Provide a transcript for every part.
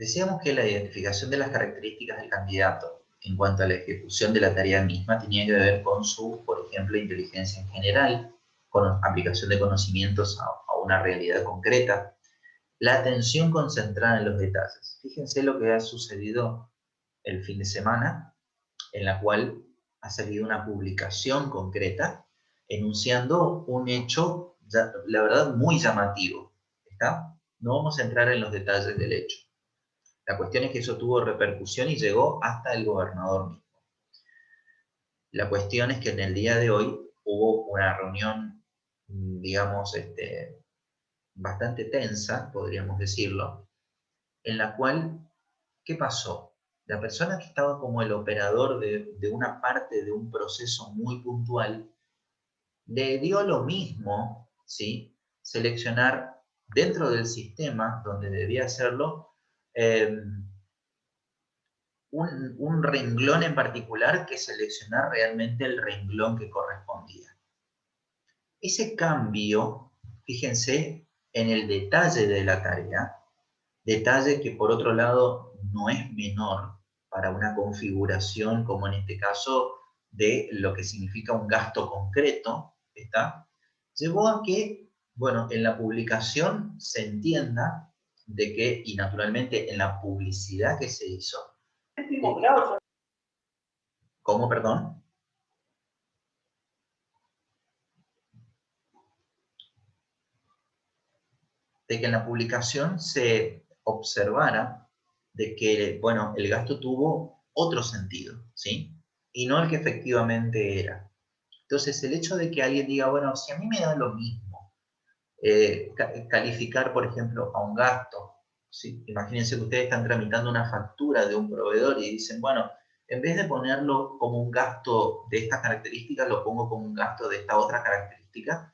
Decíamos que la identificación de las características del candidato en cuanto a la ejecución de la tarea misma tenía que ver con su, por ejemplo, inteligencia en general, con aplicación de conocimientos a una realidad concreta, la atención concentrada en los detalles. Fíjense lo que ha sucedido el fin de semana, en la cual ha salido una publicación concreta enunciando un hecho, la verdad, muy llamativo. ¿Está? No vamos a entrar en los detalles del hecho. La cuestión es que eso tuvo repercusión y llegó hasta el gobernador mismo. La cuestión es que en el día de hoy hubo una reunión, digamos, bastante tensa, podríamos decirlo, en la cual, ¿qué pasó? La persona que estaba como el operador de una parte de un proceso muy puntual, le dio lo mismo, ¿sí? Seleccionar dentro del sistema, donde debía hacerlo, un renglón en particular que seleccionar realmente el renglón que correspondía. Ese cambio, fíjense en el detalle de la tarea, detalle que por otro lado no es menor para una configuración como en este caso de lo que significa un gasto concreto, ¿está? Llevó a que, bueno, en la publicación se entienda de que, y naturalmente en la publicidad que se hizo, ¿cómo, perdón? De que en la publicación se observara de que, bueno, el gasto tuvo otro sentido, ¿sí? Y no el que efectivamente era. Entonces, el hecho de que alguien diga, bueno, si a mí me da lo mismo calificar, por ejemplo, a un gasto, ¿sí? Imagínense que ustedes están tramitando una factura de un proveedor y dicen, bueno, en vez de ponerlo como un gasto de estas características, lo pongo como un gasto de esta otra característica,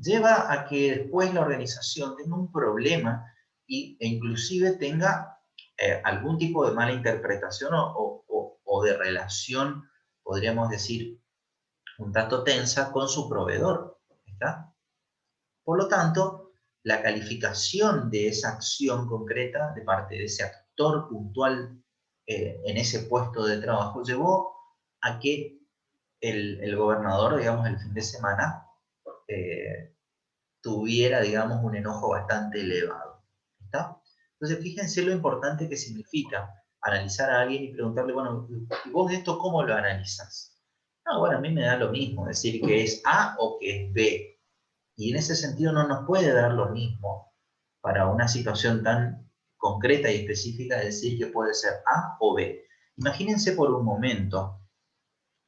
lleva a que después la organización tenga un problema e inclusive tenga algún tipo de mala interpretación o de relación, podríamos decir, un tanto tensa con su proveedor. ¿Está? Por lo tanto, la calificación de esa acción concreta de parte de ese actor puntual en ese puesto de trabajo llevó a que el gobernador, digamos, el fin de semana, tuviera, digamos, un enojo bastante elevado. ¿Está? Entonces, fíjense lo importante que significa analizar a alguien y preguntarle, bueno, ¿y vos de esto cómo lo analizas? No, bueno, a mí me da lo mismo decir que es A o que es B. Y en ese sentido no nos puede dar lo mismo para una situación tan concreta y específica decir que puede ser A o B. Imagínense por un momento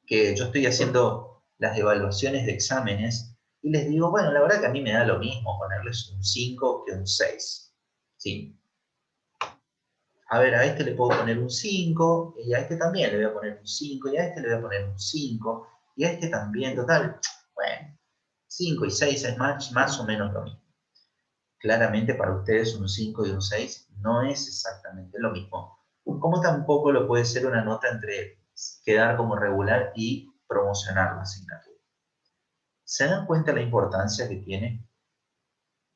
que yo estoy haciendo las evaluaciones de exámenes y les digo, bueno, la verdad que a mí me da lo mismo ponerles un 5 que un 6. ¿Sí? A ver, a este le puedo poner un 5, y a este también le voy a poner un 5, y a este le voy a poner un 5, y a este también, total. Bueno, 5 y 6 es más o menos lo mismo. Claramente para ustedes un 5 y un 6 no es exactamente lo mismo. Como tampoco lo puede ser una nota entre quedar como regular y promocionar la asignatura. ¿Se dan cuenta la importancia que tiene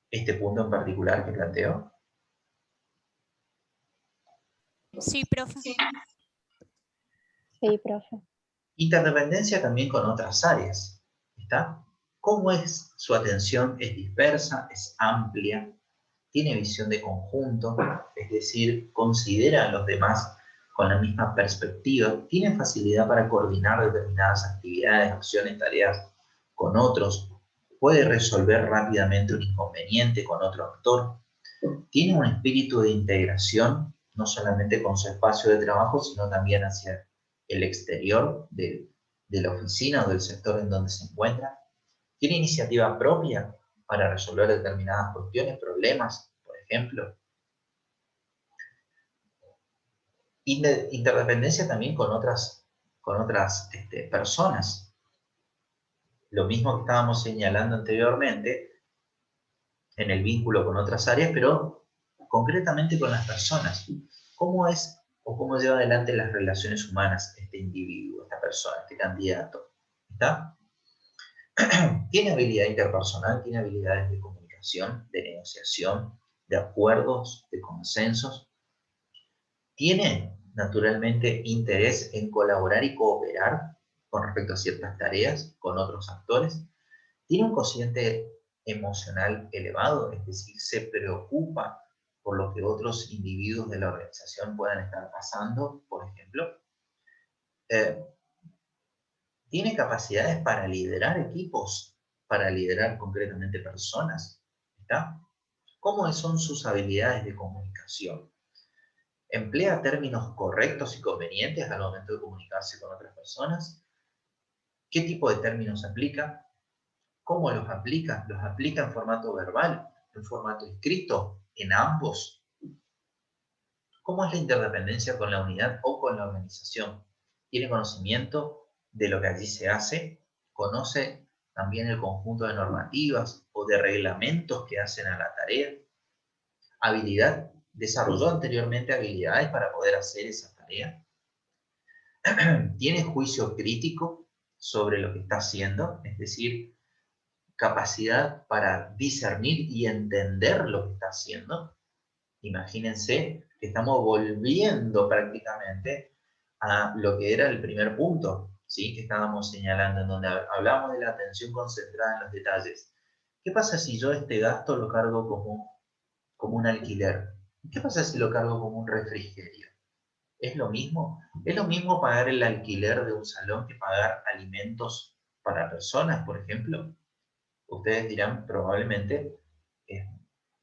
este punto en particular que planteo? Sí, profe. Sí, profe. Interdependencia también con otras áreas. ¿Está? ¿Cómo es su atención? ¿Es dispersa? ¿Es amplia? ¿Tiene visión de conjunto? Es decir, considera a los demás con la misma perspectiva. ¿Tiene facilidad para coordinar determinadas actividades, acciones, tareas con otros? ¿Puede resolver rápidamente un inconveniente con otro actor? ¿Tiene un espíritu de integración, no solamente con su espacio de trabajo, sino también hacia el exterior de la oficina o del sector en donde se encuentra? ¿Tiene iniciativa propia para resolver determinadas cuestiones, problemas, por ejemplo? Interdependencia también con otras personas. Lo mismo que estábamos señalando anteriormente en el vínculo con otras áreas, pero concretamente con las personas. ¿Cómo es o cómo lleva adelante las relaciones humanas este individuo, esta persona, este candidato? ¿Está? Tiene habilidad interpersonal, tiene habilidades de comunicación, de negociación, de acuerdos, de consensos. Tiene naturalmente interés en colaborar y cooperar con respecto a ciertas tareas con otros actores. Tiene un cociente emocional elevado, es decir, se preocupa por lo que otros individuos de la organización puedan estar pasando, por ejemplo. Eh, tiene capacidades para liderar equipos, para liderar concretamente personas. ¿Está? ¿Cómo son sus habilidades de comunicación? ¿Emplea términos correctos y convenientes al momento de comunicarse con otras personas? ¿Qué tipo de términos aplica? ¿Cómo los aplica? ¿Los aplica en formato verbal, en formato escrito, en ambos? ¿Cómo es la interdependencia con la unidad o con la organización? ¿Tiene conocimiento de lo que allí se hace? ¿Conoce también el conjunto de normativas o de reglamentos que hacen a la tarea? ¿Habilidad? ¿Desarrolló anteriormente habilidades para poder hacer esa tarea? ¿Tiene juicio crítico sobre lo que está haciendo? Es decir, capacidad para discernir y entender lo que está haciendo. Imagínense que estamos volviendo prácticamente a lo que era el primer punto, ¿sí? Que estábamos señalando, en donde hablamos de la atención concentrada en los detalles. ¿Qué pasa si yo este gasto lo cargo como un alquiler? ¿Qué pasa si lo cargo como un refrigerio? ¿Es lo mismo? ¿Es lo mismo pagar el alquiler de un salón que pagar alimentos para personas, por ejemplo? Ustedes dirán probablemente, eh,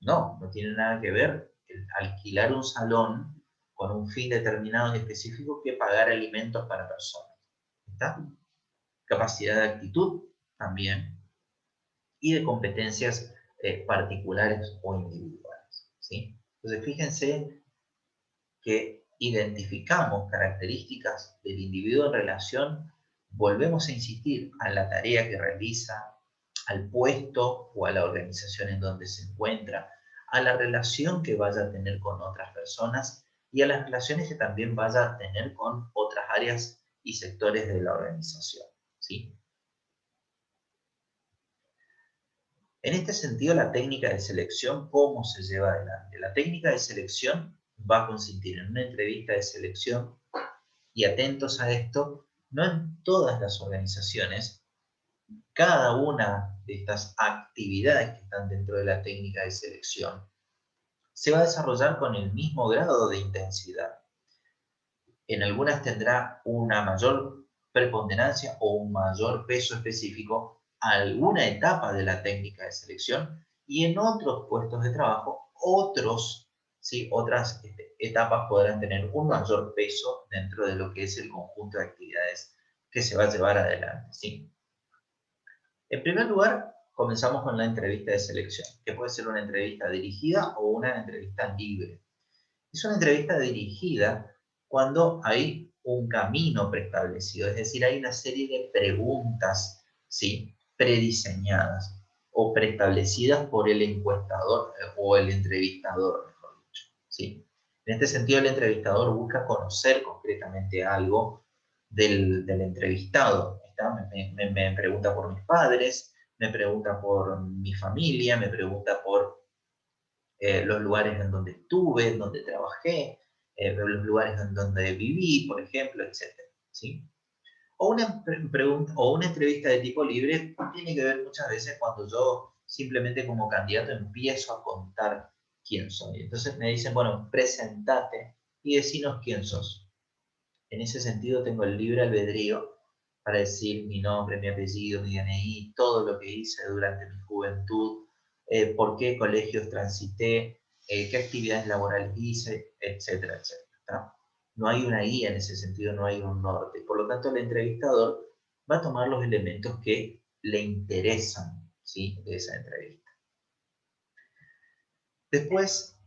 no tiene nada que ver el alquilar un salón con un fin determinado y específico que pagar alimentos para personas. ¿Está? Capacidad de actitud también y de competencias particulares o individuales. ¿Sí? Entonces fíjense que identificamos características del individuo en relación, volvemos a insistir, a la tarea que realiza, al puesto o a la organización en donde se encuentra, a la relación que vaya a tener con otras personas y a las relaciones que también vaya a tener con otras áreas y sectores de la organización. ¿Sí? En este sentido, la técnica de selección, ¿cómo se lleva adelante? La técnica de selección va a consistir en una entrevista de selección y atentos a esto, no en todas las organizaciones, cada una de estas actividades que están dentro de la técnica de selección se va a desarrollar con el mismo grado de intensidad. En algunas tendrá una mayor preponderancia o un mayor peso específico alguna etapa de la técnica de selección y en otros puestos de trabajo otras etapas podrán tener un mayor peso dentro de lo que es el conjunto de actividades que se va a llevar adelante. ¿Sí? En primer lugar, comenzamos con la entrevista de selección, que puede ser una entrevista dirigida o una entrevista libre. Es una entrevista dirigida cuando hay un camino preestablecido, es decir, hay una serie de preguntas, ¿sí? Prediseñadas o preestablecidas por el encuestador o el entrevistador, mejor dicho, ¿sí? En este sentido, el entrevistador busca conocer concretamente algo del entrevistado. Me pregunta por mis padres, me pregunta por mi familia, me pregunta por los lugares en donde estuve, en donde trabajé, los lugares en donde viví, por ejemplo, etcétera, ¿sí? O una pregunta o una entrevista de tipo libre tiene que ver muchas veces cuando yo simplemente como candidato empiezo a contar quién soy. Entonces me dicen, bueno, presentate y decinos quién sos. En ese sentido tengo el libre albedrío para decir mi nombre, mi apellido, mi DNI, todo lo que hice durante mi juventud, por qué colegios transité, qué actividades laborales hice, etcétera, etcétera. ¿Tá? No hay una guía en ese sentido, no hay un norte. Por lo tanto, el entrevistador va a tomar los elementos que le interesan, ¿sí? De esa entrevista. Después,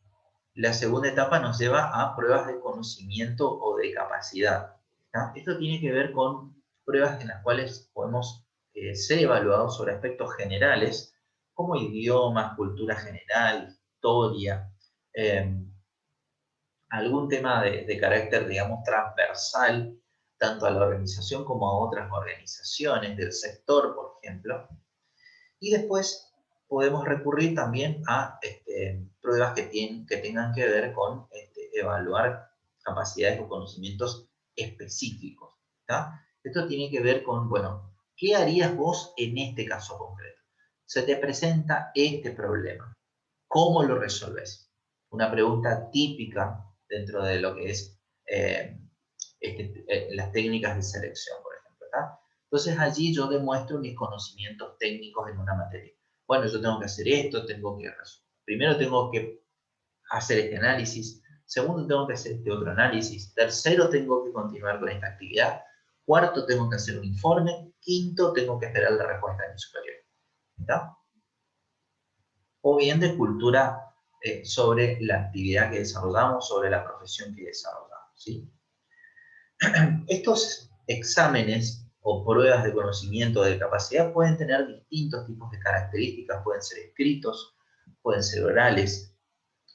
la segunda etapa nos lleva a pruebas de conocimiento o de capacidad. ¿Tá? Esto tiene que ver con pruebas en las cuales podemos ser evaluados sobre aspectos generales, como idiomas, cultura general, historia, eh, algún tema de carácter, digamos, transversal, tanto a la organización como a otras organizaciones del sector, por ejemplo. Y después podemos recurrir también a pruebas que tengan que ver con evaluar capacidades o conocimientos específicos. ¿Está? Esto tiene que ver con, bueno, ¿qué harías vos en este caso concreto? Se te presenta este problema. ¿Cómo lo resolves? Una pregunta típica dentro de lo que es las técnicas de selección, por ejemplo. ¿Tá? Entonces allí yo demuestro mis conocimientos técnicos en una materia. Bueno, yo tengo que hacer esto, primero tengo que hacer este análisis, segundo tengo que hacer este otro análisis, tercero tengo que continuar con esta actividad, cuarto tengo que hacer un informe, quinto tengo que esperar la respuesta de mi superior. ¿Está? O bien de cultura sobre la actividad que desarrollamos, sobre la profesión que desarrollamos. ¿Sí? Estos exámenes o pruebas de conocimiento o de capacidad pueden tener distintos tipos de características, pueden ser escritos, pueden ser orales,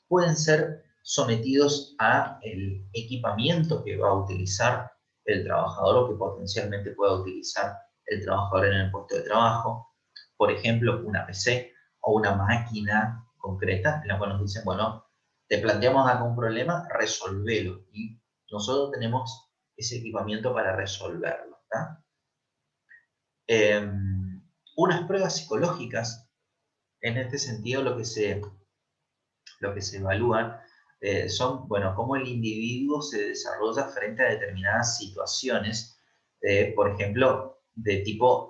pueden ser sometidos a el equipamiento que va a utilizar el trabajador o que potencialmente pueda utilizar el trabajador en el puesto de trabajo. Por ejemplo, una PC o una máquina concreta en la cual nos dicen, bueno, te planteamos acá un problema, resolvelo. Y nosotros tenemos ese equipamiento para resolverlo. ¿Tá? Unas pruebas psicológicas, en este sentido lo que se evalúan son, bueno, cómo el individuo se desarrolla frente a determinadas situaciones, por ejemplo, de tipo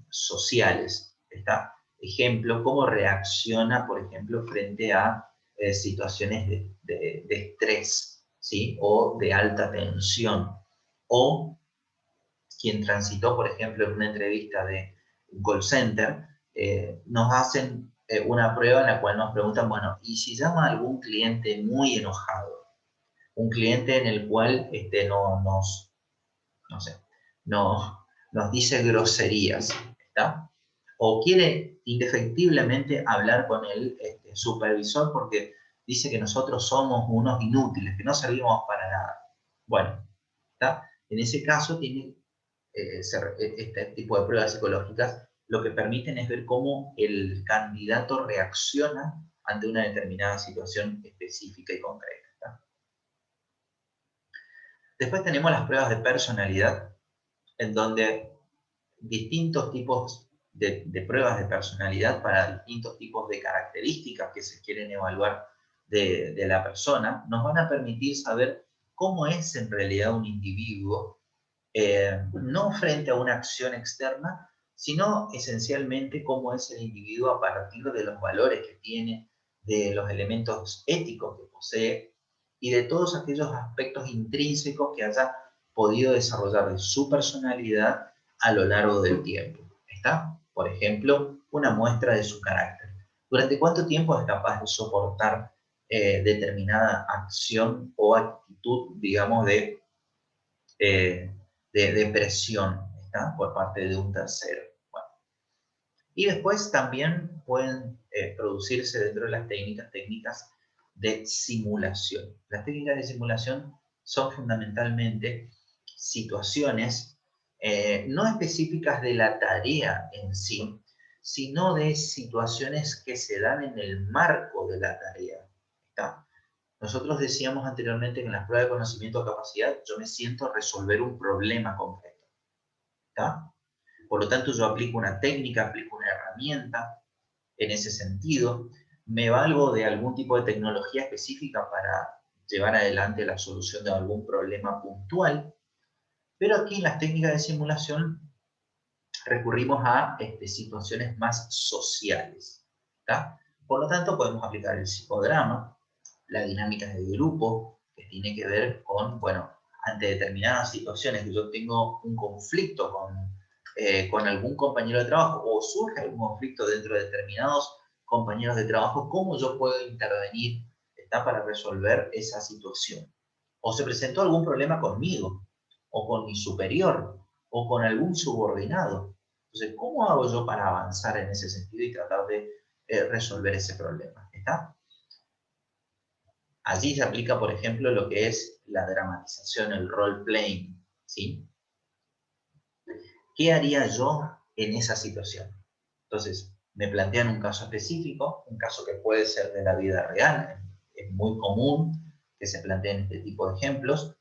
sociales. ¿Está? Ejemplo, cómo reacciona, por ejemplo, frente a situaciones de estrés, ¿sí? O de alta tensión. O quien transitó, por ejemplo, en una entrevista de un call center, nos hacen una prueba en la cual nos preguntan, bueno, ¿y si llama a algún cliente muy enojado? Un cliente en el cual no sé, nos dice groserías, ¿está? O quiere indefectiblemente hablar con el supervisor porque dice que nosotros somos unos inútiles, que no servimos para nada. Bueno, ¿está? En ese caso este tipo de pruebas psicológicas lo que permiten es ver cómo el candidato reacciona ante una determinada situación específica y concreta. ¿Tá? Después tenemos las pruebas de personalidad, en donde distintos tipos de pruebas de personalidad para distintos tipos de características que se quieren evaluar de la persona, nos van a permitir saber cómo es en realidad un individuo, no frente a una acción externa, sino esencialmente cómo es el individuo a partir de los valores que tiene, de los elementos éticos que posee y de todos aquellos aspectos intrínsecos que haya podido desarrollar de su personalidad a lo largo del tiempo. ¿Está? Por ejemplo, una muestra de su carácter. ¿Durante cuánto tiempo es capaz de soportar determinada acción o actitud, digamos, de presión, ¿está? Por parte de un tercero? Bueno. Y después también pueden producirse dentro de las técnicas de simulación. Las técnicas de simulación son fundamentalmente situaciones no específicas de la tarea en sí, sino de situaciones que se dan en el marco de la tarea. ¿Está? Nosotros decíamos anteriormente que en las pruebas de conocimiento o capacidad yo me siento a resolver un problema concreto. ¿Está? Por lo tanto, yo aplico una técnica, aplico una herramienta en ese sentido, me valgo de algún tipo de tecnología específica para llevar adelante la solución de algún problema puntual, pero aquí en las técnicas de simulación recurrimos a situaciones más sociales. ¿Tá? Por lo tanto, podemos aplicar el psicodrama, la dinámica de grupo, que tiene que ver con, bueno, ante determinadas situaciones que yo tengo un conflicto con algún compañero de trabajo o surge algún conflicto dentro de determinados compañeros de trabajo, ¿cómo yo puedo intervenir, está, para resolver esa situación? O se presentó algún problema conmigo, o con mi superior, o con algún subordinado. Entonces, ¿cómo hago yo para avanzar en ese sentido y tratar de resolver ese problema? ¿Está? Allí se aplica, por ejemplo, lo que es la dramatización, el role-playing, ¿sí? ¿Qué haría yo en esa situación? Entonces, me plantean un caso específico, un caso que puede ser de la vida real, es muy común que se planteen este tipo de ejemplos.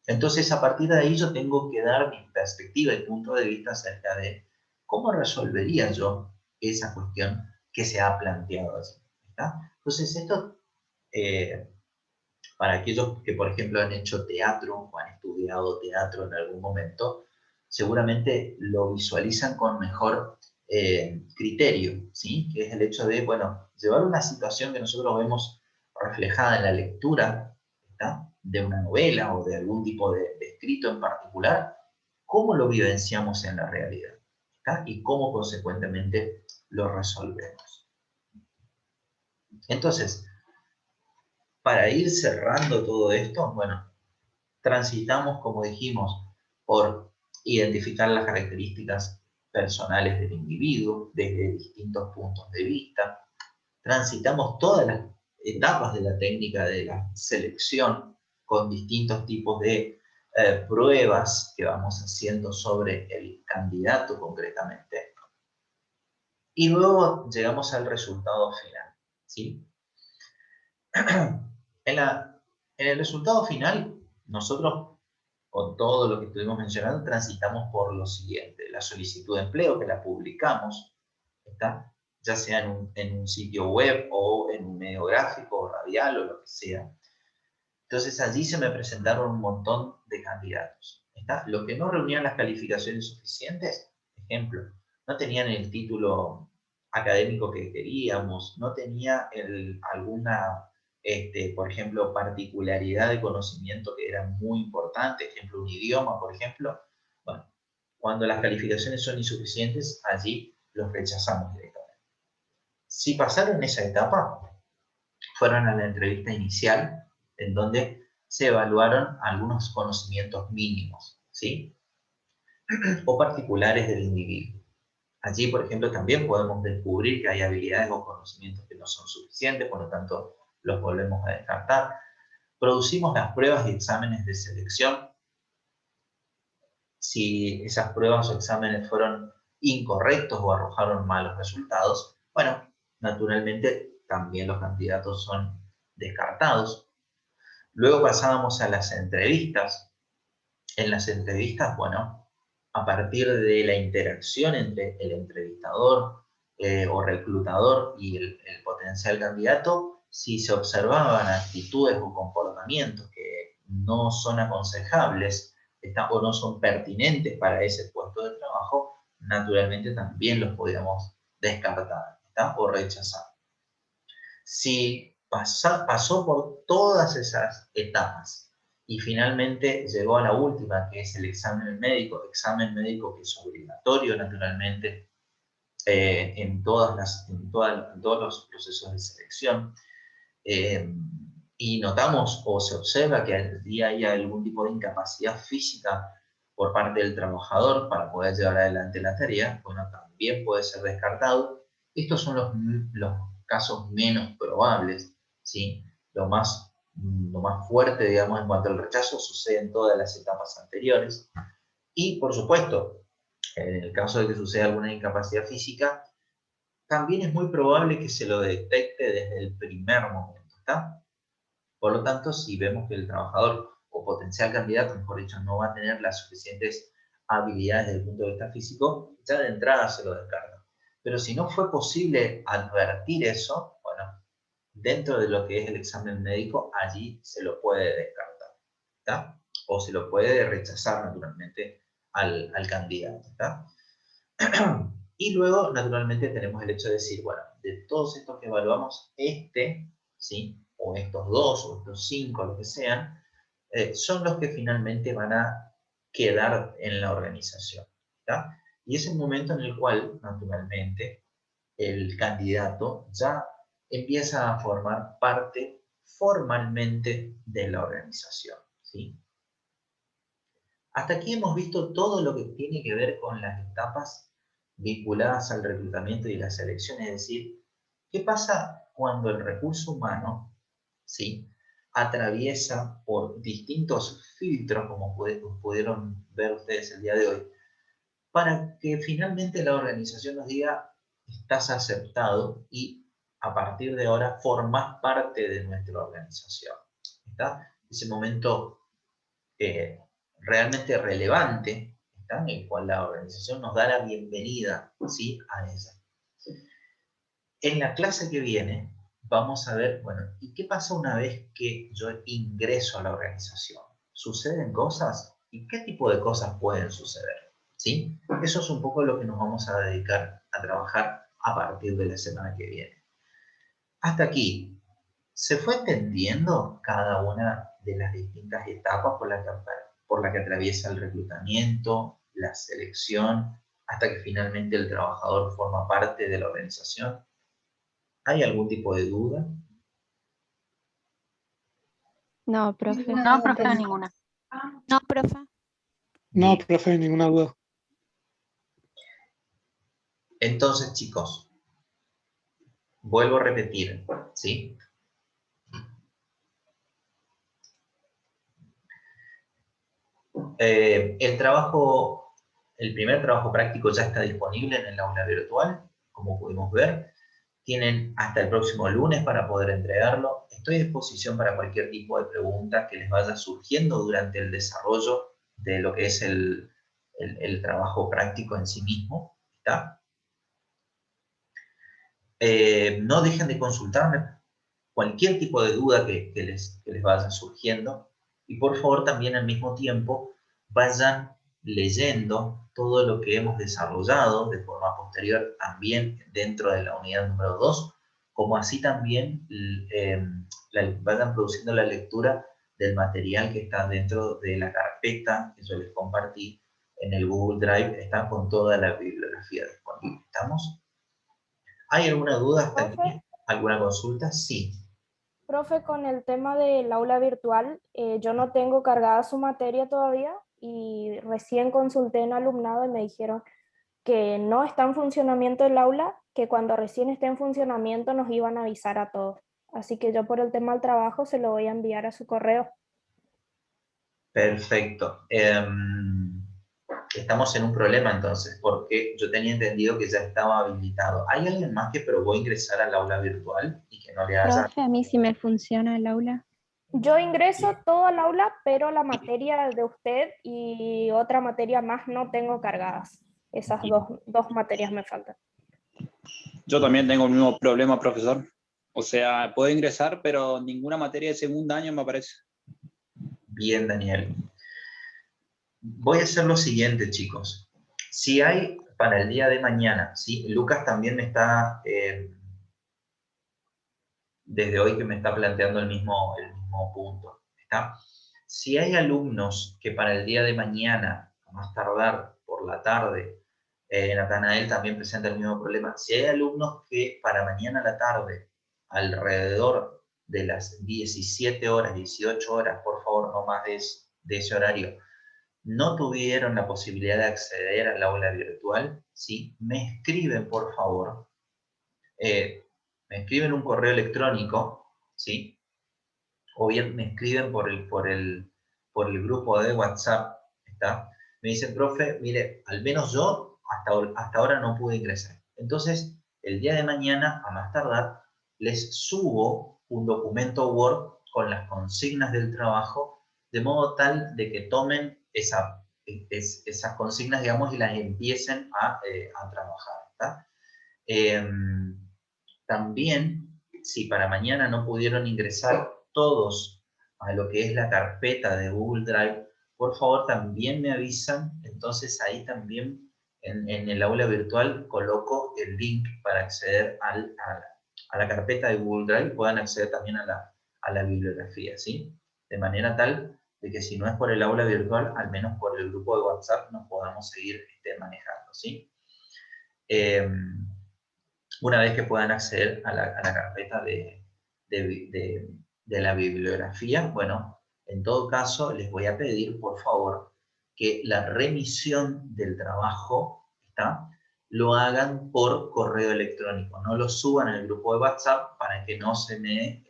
Entonces, a partir de ahí yo tengo que dar mi perspectiva y punto de vista acerca de cómo resolvería yo esa cuestión que se ha planteado allí. ¿Está? Entonces, esto, para aquellos que, por ejemplo, han hecho teatro o han estudiado teatro en algún momento, seguramente lo visualizan con mejor criterio, ¿sí? Que es el hecho de, bueno, llevar una situación que nosotros vemos reflejada en la lectura, ¿está? De una novela o de algún tipo de escrito en particular, cómo lo vivenciamos en la realidad, ¿está? Y cómo consecuentemente lo resolvemos. Entonces, para ir cerrando todo esto, bueno, transitamos, como dijimos, por identificar las características personales del individuo desde distintos puntos de vista. Transitamos todas las etapas de la técnica de la selección con distintos tipos de pruebas que vamos haciendo sobre el candidato concretamente. Y luego llegamos al resultado final, ¿sí? En el resultado final, nosotros, con todo lo que estuvimos mencionando, transitamos por lo siguiente: la solicitud de empleo, que la publicamos, ¿está? Ya sea en un sitio web o en un medio gráfico o radial o lo que sea. Entonces allí se me presentaron un montón de candidatos, ¿está? Los que no reunían las calificaciones suficientes, ejemplo, no tenían el título académico que queríamos, no tenía alguna, por ejemplo, particularidad de conocimiento que era muy importante, ejemplo, un idioma, por ejemplo. Bueno, cuando las calificaciones son insuficientes, allí los rechazamos directamente. Si pasaron esa etapa, fueron a la entrevista inicial, en donde se evaluaron algunos conocimientos mínimos, ¿sí? O particulares del individuo. Allí, por ejemplo, también podemos descubrir que hay habilidades o conocimientos que no son suficientes, por lo tanto, los volvemos a descartar. Producimos las pruebas y exámenes de selección. Si esas pruebas o exámenes fueron incorrectos o arrojaron malos resultados, bueno, naturalmente también los candidatos son descartados. Luego pasábamos a las entrevistas. En las entrevistas, bueno, a partir de la interacción entre el entrevistador o reclutador y el potencial candidato, si se observaban actitudes o comportamientos que no son aconsejables o no son pertinentes para ese puesto de trabajo, naturalmente también los podíamos descartar, ¿está? O rechazar. Si pasó por todas esas etapas y finalmente llegó a la última, que es el examen médico que es obligatorio naturalmente en todos los procesos de selección, y notamos o se observa que allí hay algún tipo de incapacidad física por parte del trabajador para poder llevar adelante la tarea, bueno, también puede ser descartado. Estos son los casos menos probables, ¿sí? Lo más fuerte, digamos, en cuanto al rechazo sucede en todas las etapas anteriores. Y, por supuesto, en el caso de que suceda alguna incapacidad física, también es muy probable que se lo detecte desde el primer momento, ¿está? Por lo tanto, si vemos que el trabajador o potencial candidato, mejor dicho, no va a tener las suficientes habilidades desde el punto de vista físico, ya de entrada se lo descarta. Pero si no fue posible advertir eso, bueno, dentro de lo que es el examen médico, allí se lo puede descartar, ¿está? O se lo puede rechazar naturalmente al candidato, ¿está? Y luego, naturalmente, tenemos el hecho de decir, bueno, de todos estos que evaluamos, ¿sí? O estos dos, o estos cinco, lo que sean, son los que finalmente van a quedar en la organización, ¿está? Y es el momento en el cual, naturalmente, el candidato ya empieza a formar parte formalmente de la organización, ¿sí? Hasta aquí hemos visto todo lo que tiene que ver con las etapas vinculadas al reclutamiento y la selección, es decir, ¿qué pasa cuando el recurso humano, ¿sí?, atraviesa por distintos filtros, como pudieron ver ustedes el día de hoy, para que finalmente la organización nos diga: estás aceptado y a partir de ahora formas parte de nuestra organización? ¿está? Ese momento realmente relevante, ¿está? En el cual la organización nos da la bienvenida, ¿sí? A ella. En la clase que viene vamos a ver, bueno, ¿y qué pasa una vez que yo ingreso a la organización? ¿Suceden cosas? ¿Y qué tipo de cosas pueden suceder? ¿Sí? Eso es un poco lo que nos vamos a dedicar a trabajar a partir de la semana que viene. Hasta aquí, ¿se fue entendiendo cada una de las distintas etapas por la que atraviesa el reclutamiento, la selección, hasta que finalmente el trabajador forma parte de la organización? ¿Hay algún tipo de duda? No, profe. No, profe, ninguna. No, profe. No, Bien. profe, ninguna duda. Entonces, chicos, vuelvo a repetir, ¿sí? El primer trabajo práctico ya está disponible en el aula virtual, como pudimos ver. Tienen hasta el próximo lunes para poder entregarlo. Estoy a disposición para cualquier tipo de pregunta que les vaya surgiendo durante el desarrollo de lo que es el trabajo práctico en sí mismo. ¿Está? No dejen de consultarme cualquier tipo de duda que les vaya surgiendo, y por favor también al mismo tiempo vayan leyendo todo lo que hemos desarrollado de forma posterior también dentro de la unidad número 2, como así también vayan produciendo la lectura del material que está dentro de la carpeta que yo les compartí en el Google Drive. Está con toda la bibliografía disponible. ¿Estamos? ¿Hay alguna duda hasta aquí? ¿Alguna consulta? Sí. Profe, con el tema del aula virtual, yo no tengo cargada su materia todavía y recién consulté en alumnado y me dijeron que no está en funcionamiento el aula, que cuando recién esté en funcionamiento nos iban a avisar a todos. Así que yo por el tema del trabajo se lo voy a enviar a su correo. Perfecto. Estamos en un problema entonces, porque yo tenía entendido que ya estaba habilitado. ¿Hay alguien más que probó ingresar al aula virtual y que no le haya... Profe, a mí sí me funciona el aula. Yo ingreso todo al aula, pero la materia de usted y otra materia más no tengo cargadas. Esas dos materias me faltan. Yo también tengo el mismo problema, profesor. O sea, puedo ingresar, pero ninguna materia de segundo año me aparece. Bien, Daniel. Voy a hacer lo siguiente, chicos. Si hay para el día de mañana, ¿sí? Lucas también me está, desde hoy que me está planteando el mismo punto, ¿está? Si hay alumnos que para el día de mañana, a más tardar por la tarde, Natanael también presenta el mismo problema, si hay alumnos que para mañana a la tarde, alrededor de las 17 horas, 18 horas, por favor, no más de ese horario, no tuvieron la posibilidad de acceder al aula virtual, ¿sí? Me escriben, por favor, me escriben un correo electrónico, ¿sí? O bien me escriben por el grupo de WhatsApp, ¿está? Me dicen, profe, mire, al menos yo hasta ahora no pude ingresar. Entonces, el día de mañana, a más tardar, les subo un documento Word con las consignas del trabajo, de modo tal de que tomen esas consignas, digamos, y las empiecen a trabajar, ¿está? También, si para mañana no pudieron ingresar todos a lo que es la carpeta de Google Drive, por favor también me avisan. Entonces ahí también en el aula virtual coloco el link para acceder a la carpeta de Google Drive y puedan acceder también a la bibliografía, ¿sí? De manera tal de que si no es por el aula virtual, al menos por el grupo de WhatsApp nos podamos seguir manejando, ¿sí? Una vez que puedan acceder a la carpeta de la bibliografía, bueno, en todo caso les voy a pedir, por favor, que la remisión del trabajo, ¿está?, lo hagan por correo electrónico, no lo suban al grupo de WhatsApp para que no se me,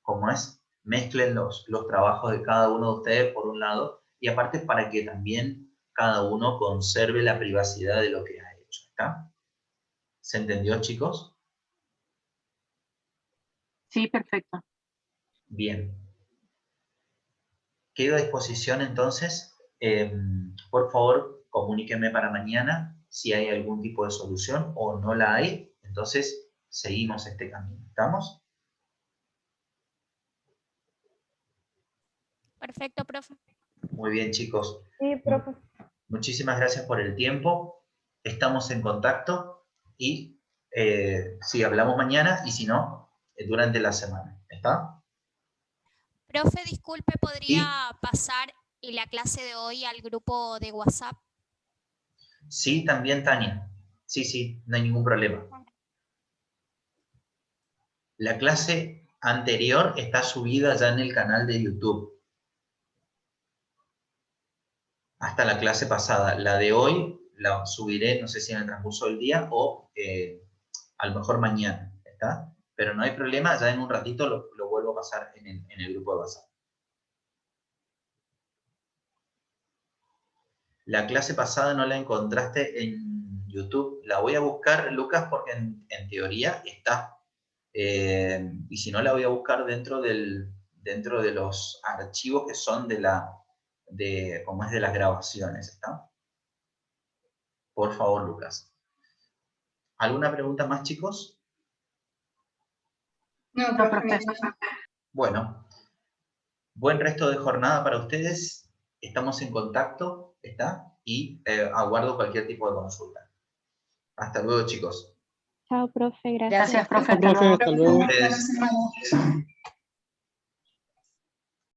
¿cómo es?, mezclen los trabajos de cada uno de ustedes por un lado, y aparte para que también cada uno conserve la privacidad de lo que ha hecho, ¿está? ¿Se entendió, chicos? Sí, perfecto. Bien. quedo a disposición entonces. Por favor, comuníquenme para mañana si hay algún tipo de solución o no la hay. Entonces, seguimos este camino. ¿Estamos? Perfecto, profe. Muy bien, chicos. Sí, profe. Muchísimas gracias por el tiempo. Estamos en contacto y si hablamos mañana y si no, durante la semana. ¿Está? Profe, disculpe, ¿Sí? ¿podría pasar la clase de hoy al grupo de WhatsApp? Sí, también, Tania. Sí, sí, no hay ningún problema. La clase anterior está subida ya en el canal de YouTube. Hasta la clase pasada. La de hoy la subiré, no sé si en el transcurso del día o a lo mejor mañana. ¿Está? Pero no hay problema, ya en un ratito lo vuelvo a pasar en el grupo de WhatsApp. La clase pasada no la encontraste en YouTube. La voy a buscar, Lucas, porque en teoría está. Y si no, la voy a buscar dentro de los archivos que son como es de las grabaciones. ¿Está? Por favor, Lucas. ¿Alguna pregunta más, chicos? No, profe. Bueno, buen resto de jornada para ustedes. Estamos en contacto, ¿está? Y aguardo cualquier tipo de consulta. Hasta luego, chicos. Chao, profe, gracias. Gracias, profe. Profe, hasta luego. Ustedes.